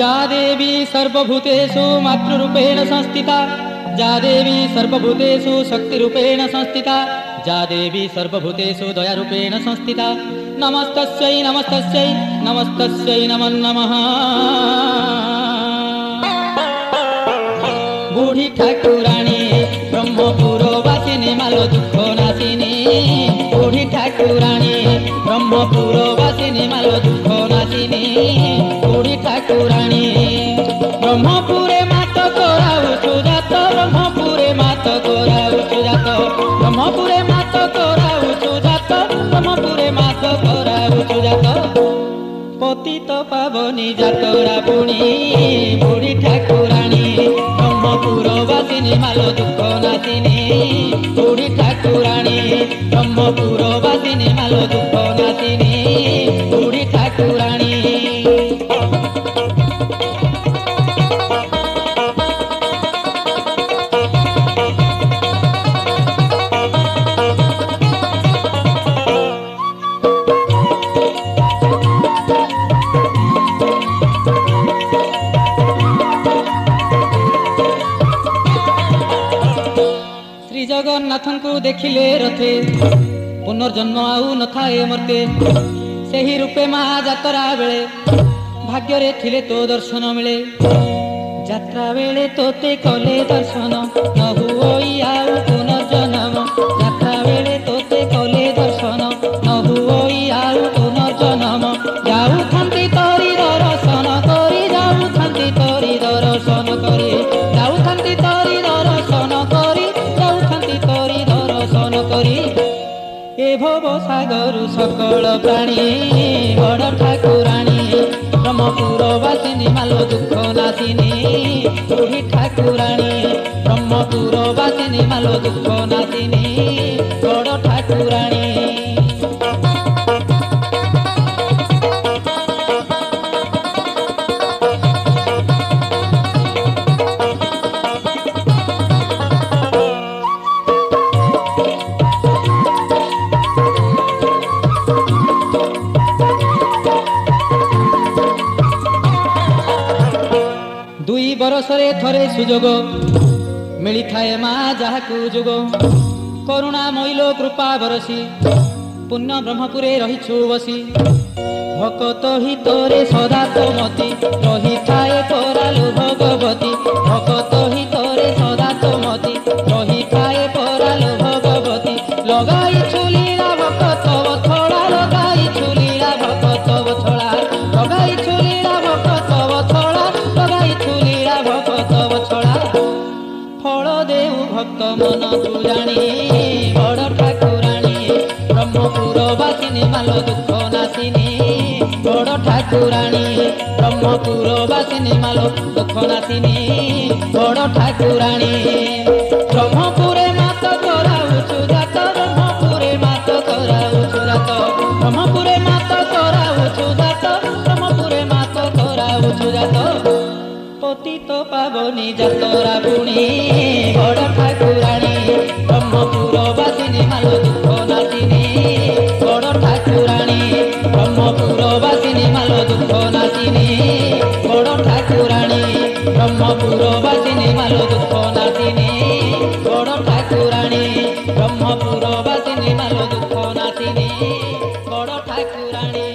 जा देवी सर्वभूतेषु मातृरूपेण संस्थिता, जा देवी सर्वभूतेषु शक्तिरूपेण संस्थिता, जा देवी सर्वभूतेषु दयारूपेण संस्थिता। नमस्तस्यै नमस्तस्यै नमस्तस्यै नमो नमः। बुढ़ी ठाकुराणी ब्रह्मपुरवासिनी मालो दुख नाशिनी, बुढ़ी ठाकुराणी ब्रह्मपुरवासिनी मालो दुख नाशिनी, बुढ़ी ठाकुराणी ब्रह्मपुरे मात कराउछु जात, ब्रह्मपुरे मात कराउछु जात, ब्रह्मपुरे मात कराउछु जात, ब्रह्मपुरे मात कराउछु जात। पतित पावनी जातरा पुणी बुढ़ी ठाकुराणी ब्रह्मपुरवासिनी मालो दुख नाशिनी, बुढ़ी ठाकुराणी ब्रह्मपुरवासिनी मालो दुख नाशिनी, बुढ़ी ठाकुराणी। जगन्नाथन को देखिले रथे पुनर्जन्म आउ न थाए मर्ते, सेही रूपे माँ जातरा बेले भाग्य रे थिले तो दर्शन मिले, जात्रा बेले तोते कले दर्शन न हुई आउ पुनर्जन्म, जात्रा बेले तोते कले दर्शन न हुई आउ पुनर्जन्म। जाऊ थांती तोरी दर्शन करी, जाऊ थांती तोरी दर्शन करी, जाऊ थांती तोरी दर्शन करी, तोरी दर्शन करी। ए भव सागर सकल प्राणी बड़ ठाकुराणी ब्रह्मपुरवासिनी मालो दुख नाशिनी, बुढ़ी ठाकुराणी ब्रह्मपुरवासिनी मालो दुख नाशिनी, बड़ ठाकुराणी। दुई बरसरे थरे सुजोग मिली थाए माँ जाहाकू जोग, करुणा मैलो कृपा बरसी पुण्य ब्रह्मपुरे रहिछु बसी। भकत हितरे सदा तो मती रही थाए परालु भगवती, भकत हितरे सदा तो मती रही थाए परालु भगवती। लगाई छुलीला भकत बथड़ा, लगाई छुलीला भकत बथड़ा, लगाई छुलीला भकत बथड़ा, लगाई छुलीला भकत बथड़ा। फल देउ भक्त मन तू जानी बड़ ठाकुराणी ब्रह्मपुरवासिनी मालो दुख नाशिनी, बड़ ठाकुराणी ब्रह्मपुरवासिनी मालो दुख नाशिनी, बड़ ठाकुराणी। ब्रह्मपुरे मात कराउछु जात, ब्रह्मपुरे मात कराउछु जात, ब्रह्मपुरे मात कराउछु जात, ब्रह्मपुरे मात कराउछु जात। पतित पावनी जातरा पुणी बड़ ठाकुराणी ब्रह्मपुरवासिनी मालो दुख नाशिनी, बड़ ठाकुराणी ब्रह्मपुरवासिनी मालो दुख नाशिनी, बड़ ठाकुराणी ब्रह्मपुरवासिनी मालो दुख नाशिनी, बड़ ठाकुराणी ब्रह्मपुरवासिनी मालो दुख नाशिनी, बड़ ठाकुराणी।